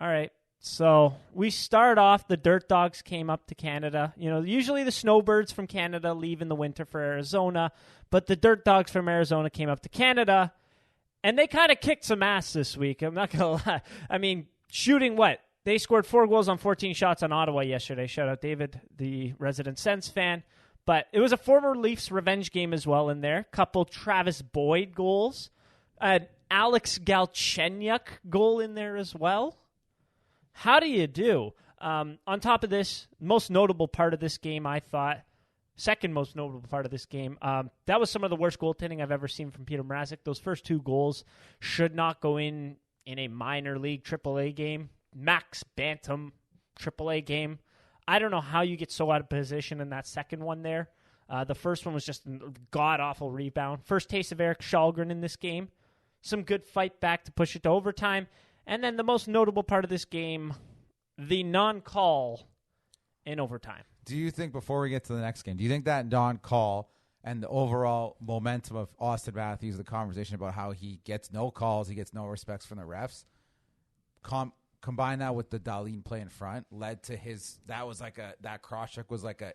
All right. So we start off, the Dirt Dogs came up to Canada. Usually the Snowbirds from Canada leave in the winter for Arizona, but the Dirt Dogs from Arizona came up to Canada, and they kind of kicked some ass this week. I'm not going to lie. I mean, shooting what? They scored 4 goals on 14 shots on Ottawa yesterday. Shout out David, the resident Sens fan. But it was a former Leafs revenge game as well in there. Couple Travis Boyd goals. An Alex Galchenyuk goal in there as well. How do you do? On top of this, most notable part of this game, I thought, second most notable part of this game, that was some of the worst goaltending I've ever seen from Peter Mrazek. Those first 2 goals should not go in a minor league AAA game. Max Bantam AAA game. I don't know how you get so out of position in that second one there. The first one was just a god-awful rebound. First taste of Eric Shalgren in this game. Some good fight back to push it to overtime. And then the most notable part of this game, the non-call in overtime. Do you think, before we get to the next game, do you think that non-call and the overall momentum of Austin Matthews, the conversation about how he gets no calls, he gets no respects from the refs, combine that with the Dahlin play in front, led to that cross-check was like a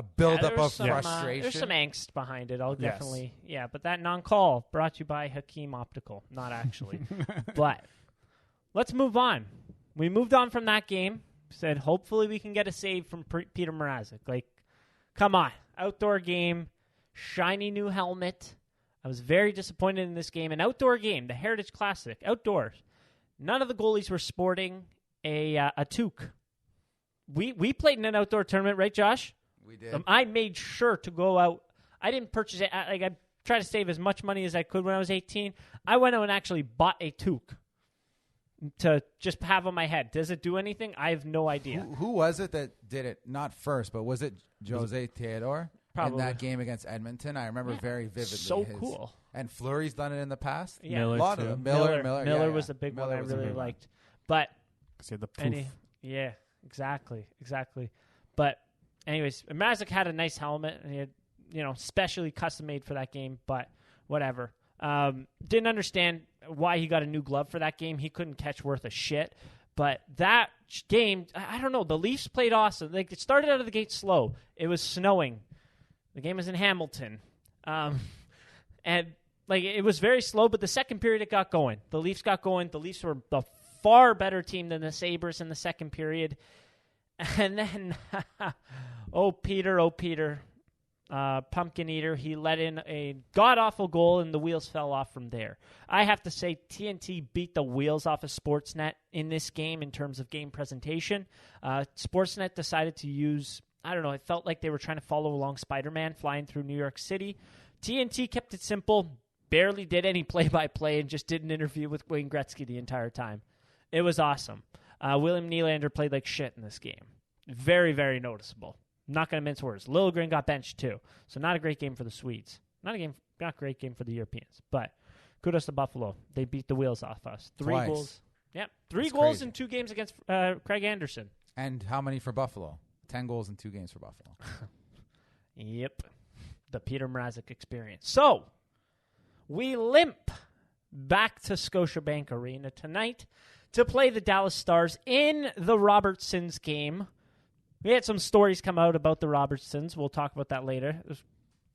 buildup of frustration? There's some angst behind it. But that non-call brought to you by Hakeem Optical. Not actually. But let's move on. We moved on from that game. Said, hopefully we can get a save from Peter Mrazek. Like, come on. Outdoor game. Shiny new helmet. I was very disappointed in this game. An outdoor game. The Heritage Classic. Outdoors. None of the goalies were sporting a toque. We played in an outdoor tournament, right, Josh? We did. I made sure to go out. I didn't purchase it. I tried to save as much money as I could when I was 18. I went out and actually bought a toque to just have on my head. Does it do anything? I have no idea. Who was it that did it? Not first, but was it Jose Theodore? Probably. In that game against Edmonton? I remember very vividly. So cool. And Fleury's done it in the past? Yeah. Miller, a lot too. of them. Miller was the big one I really liked. But the poof. Yeah, exactly. But anyways, Mrazek had a nice helmet, and he had, specially custom made for that game, but whatever. Didn't understand why he got a new glove for that game. He couldn't catch worth a shit. But that game, I don't know, the Leafs played awesome. Like, it started out of the gate slow. It was snowing. The game was in Hamilton. And it was very slow, but the second period it got going. The Leafs got going. The Leafs were a far better team than the Sabres in the second period. And then, Peter, Pumpkin Eater, he let in a god-awful goal, and the wheels fell off from there. I have to say TNT beat the wheels off of Sportsnet in this game in terms of game presentation. Sportsnet decided to use, I don't know, it felt like they were trying to follow along Spider-Man flying through New York City. TNT kept it simple, barely did any play-by-play, and just did an interview with Wayne Gretzky the entire time. It was awesome. William Nylander played like shit in this game. Very, very noticeable. I'm not going to mince words. Liljegren got benched too, so not a great game for the Swedes. Not a great game for the Europeans. But kudos to Buffalo. They beat the wheels off us. 3 goals. Yep, 3 goals crazy. in 2 games against Craig Anderson. And how many for Buffalo? 10 goals in 2 games for Buffalo. Yep, the Peter Mrazek experience. So we limp back to Scotiabank Arena tonight to play the Dallas Stars in the Robertsons game. We had some stories come out about the Robertsons. We'll talk about that later. It was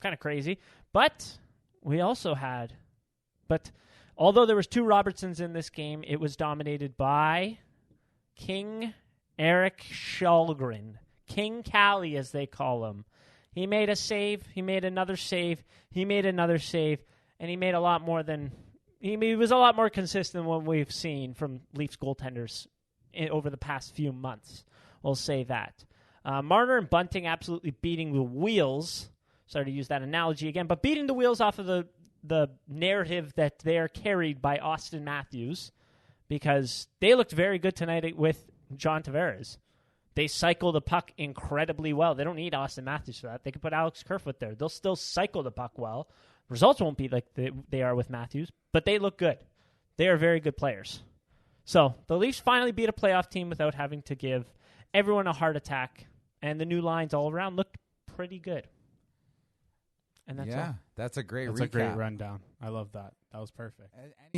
kind of crazy. But we also had, although there was 2 Robertsons in this game, it was dominated by King Eric Shalgren. King Cali, as they call him. He made a save. He made another save. He made another save. And he made a lot more than... He was a lot more consistent than what we've seen from Leafs goaltenders over the past few months. We'll say that. Marner and Bunting absolutely beating the wheels. Sorry to use that analogy again, but beating the wheels off of the narrative that they are carried by Austin Matthews, because they looked very good tonight with John Tavares. They cycle the puck incredibly well. They don't need Austin Matthews for that. They could put Alex Kerfoot there. They'll still cycle the puck well. Results won't be like they are with Matthews, but they look good. They are very good players. So the Leafs finally beat a playoff team without having to give everyone a heart attack, and the new lines all around looked pretty good. And that's all. That's a great recap. That's a great rundown. I love that. That was perfect.